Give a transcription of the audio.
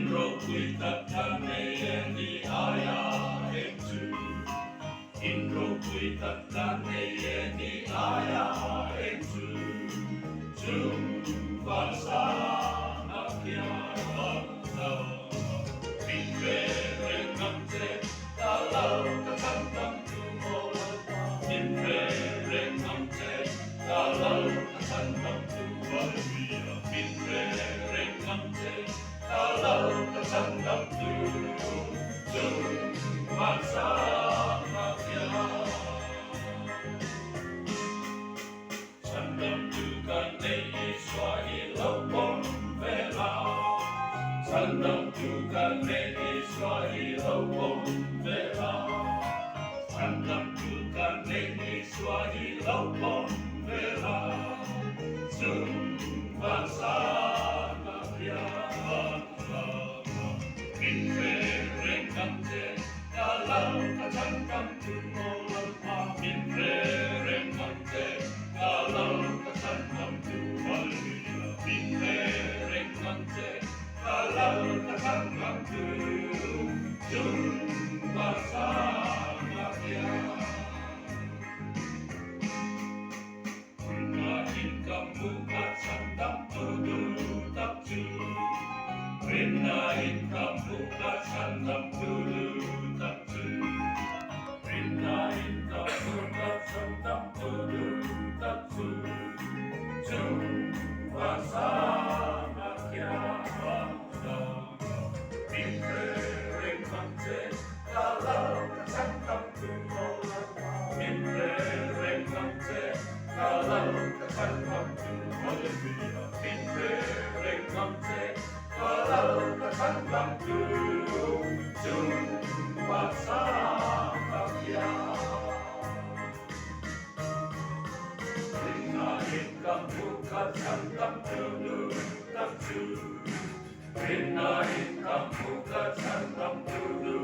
Inrokuitattaneieni ajahettu. Inrokuitattaneieni ajahettu. Jumpan sanak ja vattava. Vihreän kamte talauta santam tumolla. Vihreän kamte talauta santam tumolla. Vihreän kamte talauta santam tumolla. Jumpan sanak ja santam tukan ei suahi lopon velaa. Santam tukan ei suahi lopon velaa. Santam tukan ei suahi lopon velaa. Jumpan sanak ja vattava. Vihreän kamte talauta santam tumolla. Vihreän kamte talauta santam tumolla. Vihreän kamte talauta santam tumolla. Jumpan sanak ja rinnahin kampukat santam tudutakju. Rinnahin kampukat santam tudutakju. Rinnahin kampukat santam tudutakju. Jumpan sanak ja vattava. Vihreän kamte talauta santam tumolla. Vihreän kamte talauta santam tumolla. Vihreän kamte talauta santam tumolla. Jumpan sanak ja rinnahin kampukat santam tudutakju. Rinnahin kampukat santam tudutakju.